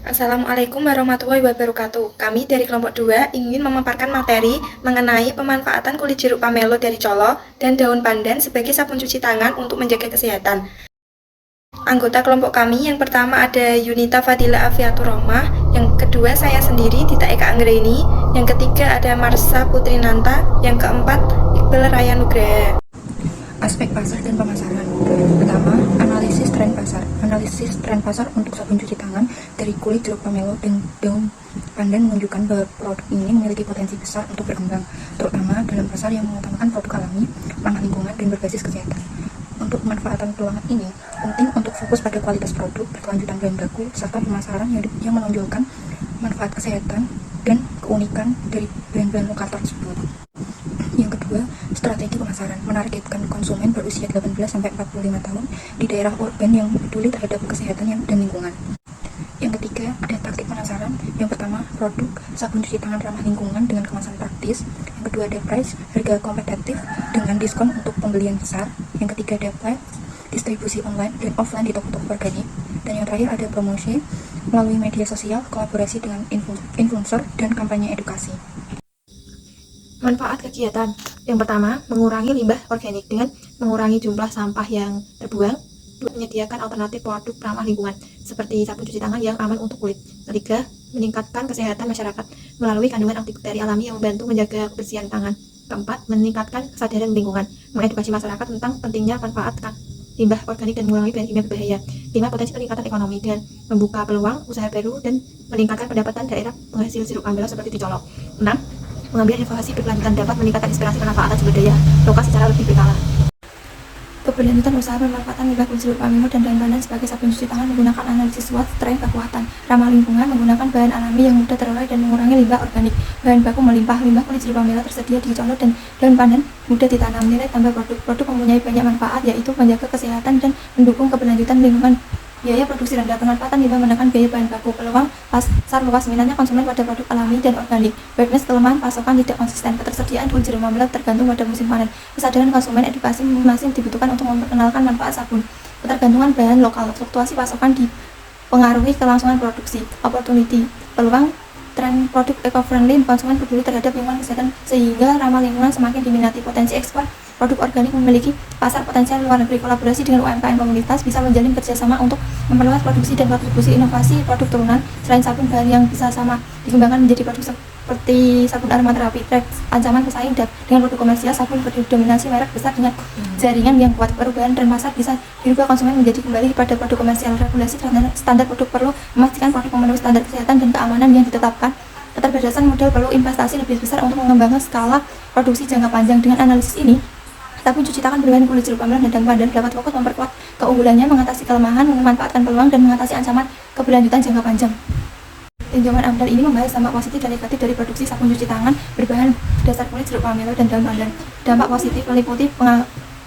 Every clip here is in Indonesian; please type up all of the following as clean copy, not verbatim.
Assalamualaikum warahmatullahi wabarakatuh. Kami dari kelompok 2 ingin memaparkan materi mengenai pemanfaatan kulit jeruk pamelo dari colo dan daun pandan sebagai sabun cuci tangan untuk menjaga kesehatan. Anggota kelompok kami yang pertama ada Yunita Fadila Afiatur Rohmah, yang kedua saya sendiri Dita Eka Anggreni, yang ketiga ada Marsha Putri Nanta, yang keempat Iqbal Raya Nugraha. Aspek pasar dan pemasaran. Pertama, analisis tren pasar. Analisis tren pasar untuk sabun cuci tangan dari kulit jeruk pamelo dan daun pandan menunjukkan bahwa produk ini memiliki potensi besar untuk berkembang, terutama dalam pasar yang mengutamakan produk alami, ramah lingkungan, dan berbasis kesehatan. Untuk pemanfaatan peluang ini, penting untuk fokus pada kualitas produk, berkelanjutan bahan baku, serta pemasaran yang menonjolkan manfaat kesehatan dan keunikan dari bahan-bahan lokal tersebut. Yang kedua, strategi pemasaran menargetkan konsumen berusia 18-45 tahun di daerah urban yang peduli terhadap kesehatan dan lingkungan. Yang ketiga, ada taktik penasaran. Yang pertama, produk sabun cuci tangan ramah lingkungan dengan kemasan praktis. Yang kedua, ada price, harga kompetitif dengan diskon untuk pembelian besar. Yang ketiga, ada price, distribusi online dan offline di toko-toko organik. Dan yang terakhir, ada promosi melalui media sosial, kolaborasi dengan influencer, dan kampanye edukasi. Manfaat kegiatan. Yang pertama, mengurangi limbah organik dengan mengurangi jumlah sampah yang terbuang. Menyediakan alternatif produk ramah lingkungan seperti sabun cuci tangan yang aman untuk kulit. Ketiga, meningkatkan kesehatan masyarakat melalui kandungan antibakteri alami yang membantu menjaga kebersihan tangan. Keempat, meningkatkan kesadaran lingkungan, mengedukasi masyarakat tentang pentingnya manfaat limbah organik dan mengurangi bahan kimia berbahaya. 5. Potensi peningkatan ekonomi dengan membuka peluang usaha baru dan meningkatkan pendapatan daerah penghasil jeruk pamelo seperti di Colo. 6. Mengambil inovasi berkelanjutan dapat meningkatkan inspirasi pemanfaatan sumber daya lokal secara lebih berkala. Keberlanjutan usaha pemanfaatan limbah kulit jeruk pamelo dan daun pandan sebagai sabun cuci tangan menggunakan analisis SWOT, tren, kekuatan, ramah lingkungan, menggunakan bahan alami yang mudah terolah dan mengurangi limbah organik. Bahan baku melimpah. Limbah kulit jeruk pamelo tersedia di colo dan daun pandan mudah ditanam. Nilai tambah produk mempunyai banyak manfaat, yaitu menjaga kesehatan dan mendukung keberlanjutan lingkungan. Biaya produksi rendah. Pemanfaatan limbah menekan biaya bahan baku. Peluang pasar luas. Minatnya konsumen pada produk alami dan organik. Weakness, kelemahan pasokan tidak konsisten. Ketersediaan kulit jeruk pamelo tergantung pada musim panen. Kesadaran konsumen, edukasi masih dibutuhkan untuk memperkenalkan manfaat sabun. Ketergantungan bahan lokal. Fluktuasi pasokan dipengaruhi kelangsungan produksi. Opportunity, peluang tren produk eco-friendly, konsumen peduli terhadap lingkungan kesehatan sehingga ramah lingkungan semakin diminati. Potensi ekspor, produk organik memiliki pasar potensial luar negeri. Kolaborasi dengan UMKM komunitas bisa menjalin kerjasama untuk memperluas produksi dan kontribusi inovasi produk turunan. Selain sabun, bahan yang bisa sama dikembangkan menjadi produk seperti sabun aromaterapi. Ancaman pesaing dengan produk komersial, sabun berdominasi merek besar dengan jaringan yang kuat. Perubahan tren pasar bisa dirubah konsumen menjadi kembali pada produk komersial. Regulasi standar produk perlu memastikan produk memenuhi standar kesehatan dan keamanan yang ditetapkan. Keterbatasan modal perlu investasi lebih besar untuk mengembangkan skala produksi jangka panjang. Dengan analisis ini, sabun cuci tangan berbahan kulit jeruk pamelo dan daun pandan dapat fokus memperkuat keunggulannya, mengatasi kelemahan, memanfaatkan peluang, dan mengatasi ancaman keberlanjutan jangka panjang. Tinjauan AMDAL ini membahas dampak positif dan negatif dari produksi sabun cuci tangan berbahan dasar kulit jeruk pamelo dan daun pandan. Dampak positif meliputi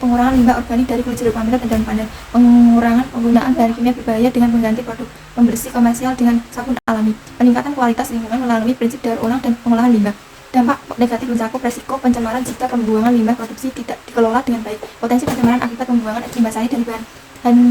pengurangan limbah organik dari kulit jeruk pamelo dan daun pandan, pengurangan penggunaan bahan kimia berbahaya dengan mengganti produk pembersih komersial dengan sabun alami, peningkatan kualitas lingkungan melalui prinsip daur ulang dan pengolahan limbah. Dampak negatif mencakup resiko pencemaran jika pembuangan limbah produksi tidak dikelola dengan baik. Potensi pencemaran akibat pembuangan limbah cair dari bahan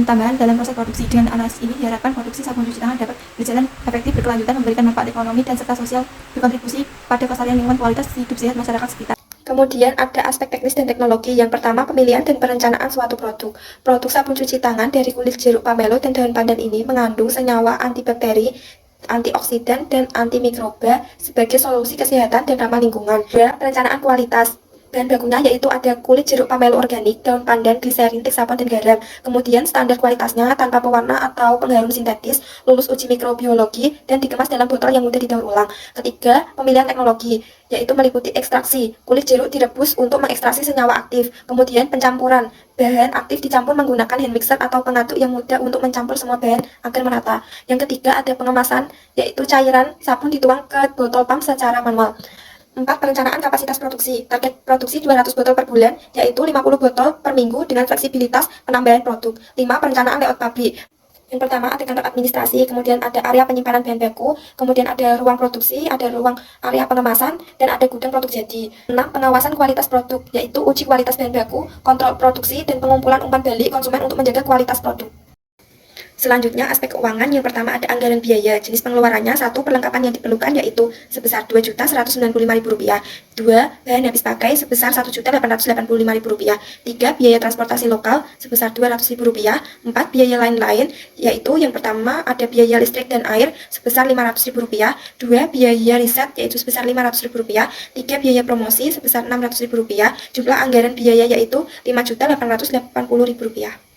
tambahan dalam proses produksi. Dengan analisis ini diharapkan produksi sabun cuci tangan dapat berjalan efektif, berkelanjutan, memberikan manfaat ekonomi dan serta sosial, berkontribusi pada kelestarian lingkungan, kualitas hidup sehat masyarakat sekitar. Kemudian ada aspek teknis dan teknologi. Yang pertama, pemilihan dan perencanaan suatu produk. Produk sabun cuci tangan dari kulit jeruk pamelo dan daun pandan ini mengandung senyawa antibakteri, antioksidan, dan antimikroba sebagai solusi kesehatan dan ramah lingkungan. Perencanaan kualitas. Bahan bakunya yaitu ada kulit jeruk pamelo organik, daun pandan, gliserin, sabun, dan garam. Kemudian standar kualitasnya tanpa pewarna atau pengharum sintetis, lulus uji mikrobiologi, dan dikemas dalam botol yang mudah didaur ulang. Ketiga, pemilihan teknologi, yaitu meliputi ekstraksi. Kulit jeruk direbus untuk mengekstraksi senyawa aktif. Kemudian pencampuran. Bahan aktif dicampur menggunakan hand mixer atau pengaduk yang mudah untuk mencampur semua bahan agar merata. Yang ketiga, ada pengemasan, yaitu cairan sabun dituang ke botol pump secara manual. 4. Perencanaan kapasitas produksi. Target produksi 200 botol per bulan, yaitu 50 botol per minggu dengan fleksibilitas penambahan produk. 5. Perencanaan layout pabrik. Yang pertama ada kantor administrasi, kemudian ada area penyimpanan bahan baku, kemudian ada ruang produksi, ada ruang area pengemasan, dan ada gudang produk jadi. 6. Pengawasan kualitas produk, yaitu uji kualitas bahan baku, kontrol produksi, dan pengumpulan umpan balik konsumen untuk menjaga kualitas produk. Selanjutnya, aspek keuangan. Yang pertama ada anggaran biaya. Jenis pengeluarannya, 1. Perlengkapan yang diperlukan yaitu sebesar Rp2.195.000. 2. Bahan habis pakai sebesar Rp1.885.000. 3. Biaya transportasi lokal sebesar Rp200.000. 4. Biaya lain-lain, yaitu yang pertama ada biaya listrik dan air sebesar Rp500.000. 2. Biaya riset yaitu sebesar Rp500.000. 3. Biaya promosi sebesar Rp600.000. Jumlah anggaran biaya yaitu Rp5.880.000.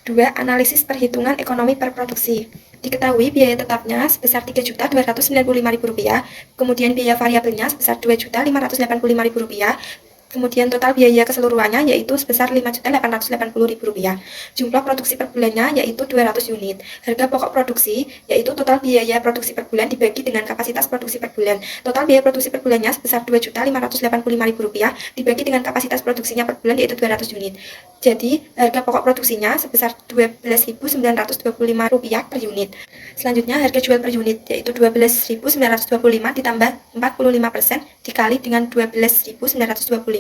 2. Analisis perhitungan ekonomi per produksi. Diketahui biaya tetapnya sebesar Rp3.295.000, kemudian biaya variabelnya sebesar Rp2.585.000, kemudian total biaya keseluruhannya yaitu sebesar Rp5.880.000. Jumlah produksi per bulannya yaitu 200 unit. Harga pokok produksi yaitu total biaya produksi per bulan dibagi dengan kapasitas produksi per bulan. Total biaya produksi per bulannya sebesar Rp2.585.000 dibagi dengan kapasitas produksinya per bulan yaitu 200 unit. Jadi, harga pokok produksinya sebesar Rp12.925 per unit. Selanjutnya, harga jual per unit yaitu Rp12.925 ditambah 45% dikali dengan Rp12.925.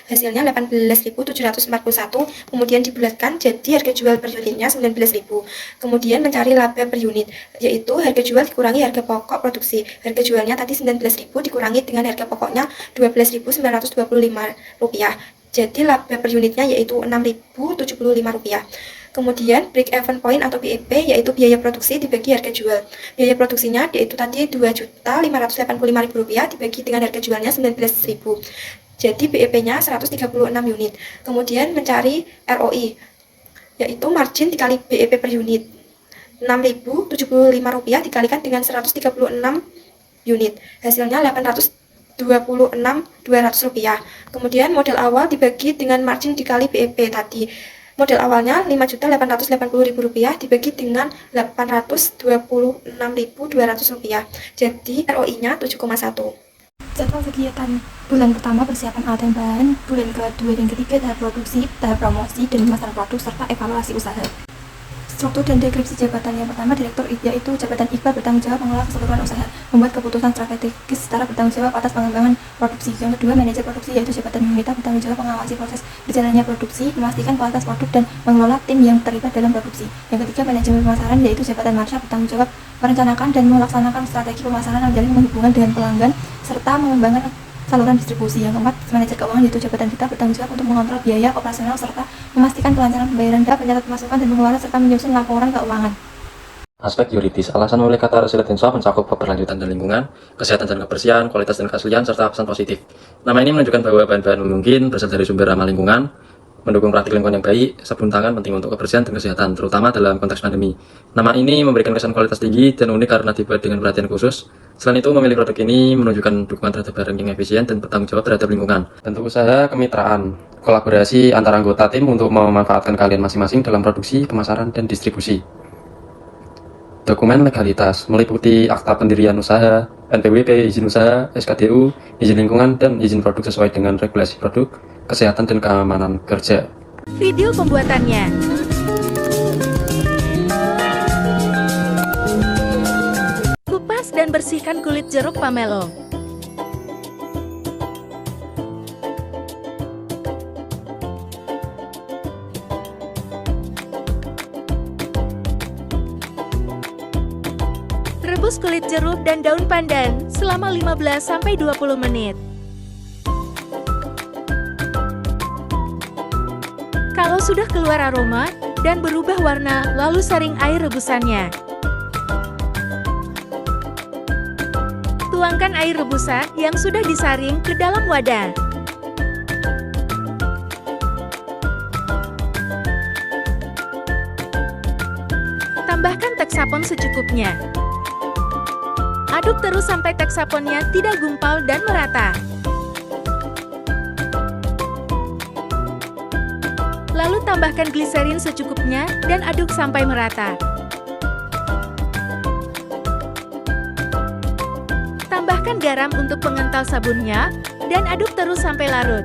Hasilnya Rp18.741, kemudian dibulatkan jadi harga jual per unitnya Rp19.000. Kemudian mencari laba per unit, yaitu harga jual dikurangi harga pokok produksi. Harga jualnya tadi Rp19.000 dikurangi dengan harga pokoknya Rp12.925. Jadi laba per unitnya yaitu Rp6.075. Kemudian break even point atau BEP yaitu biaya produksi dibagi harga jual. Biaya produksinya yaitu tadi Rp2.585.000 dibagi dengan harga jualnya Rp19.000. Jadi BEP-nya 136 unit. Kemudian mencari ROI yaitu margin dikali BEP per unit. Rp6.075 dikalikan dengan 136 unit. Hasilnya Rp826.200. Kemudian modal awal dibagi dengan margin dikali BEP tadi. Modal awalnya Rp5.880.000 dibagi dengan Rp826.200. Jadi ROI-nya 7,1. Jadwal kegiatan bulan pertama persiapan alat dan bahan, bulan kedua dan ketiga tahap produksi, tahap promosi, dan pemasaran produk, serta evaluasi usaha. Struktur dan deskripsi jabatan. Yang pertama, direktur, yaitu jabatan IKBA bertanggung jawab mengelola keseluruhan usaha, membuat keputusan strategis secara bertanggung jawab atas pengembangan produksi. Yang kedua, manajer produksi, yaitu jabatan Mimita bertanggung jawab mengawasi proses berjalannya produksi, memastikan kualitas produk, dan mengelola tim yang terlibat dalam produksi. Yang ketiga, manajemen pemasaran, yaitu jabatan Marsha bertanggung jawab merencanakan dan melaksanakan strategi pemasaran, menjalin hubungan dengan pelanggan, serta mengembangkan saluran distribusi. Yang keempat, manajer keuangan, yaitu jabatan kita bertanggung jawab untuk mengontrol biaya operasional serta memastikan kelancaran pembayaran dana, pencatat pemasukan dan pengeluaran, serta menyusun laporan keuangan. Aspek yuridis. Alasan memilih kata resiliensial mencakup keberlanjutan dan lingkungan, kesehatan dan kebersihan, kualitas dan keaslian, serta pesan positif. Nama ini menunjukkan bahwa bahan-bahan mungkin berasal dari sumber ramah lingkungan, mendukung praktik lingkungan yang baik, sabun tangan penting untuk kebersihan dan kesehatan, terutama dalam konteks pandemi. Nama ini memberikan kesan kualitas tinggi dan unik karena dibuat dengan perhatian khusus. Selain itu, memilih produk ini menunjukkan dukungan terhadap barang yang efisien dan bertanggung jawab terhadap lingkungan. Bentuk usaha kemitraan, kolaborasi antara anggota tim untuk memanfaatkan keahlian masing-masing dalam produksi, pemasaran, dan distribusi. Dokumen legalitas meliputi akta pendirian usaha, NPWP, izin usaha, SKDU, izin lingkungan, dan izin produk sesuai dengan regulasi produk, kesehatan, dan keamanan kerja. Video pembuatannya. Kupas dan bersihkan kulit jeruk pamelo. Rebus kulit jeruk dan daun pandan selama 15-20 menit. Kalau sudah keluar aroma dan berubah warna, lalu saring air rebusannya. Tuangkan air rebusan yang sudah disaring ke dalam wadah. Tambahkan teksapon secukupnya. Aduk terus sampai teksaponnya tidak gumpal dan merata. Lalu tambahkan gliserin secukupnya dan aduk sampai merata. Tambahkan garam untuk pengental sabunnya dan aduk terus sampai larut.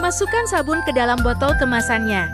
Masukkan sabun ke dalam botol kemasannya.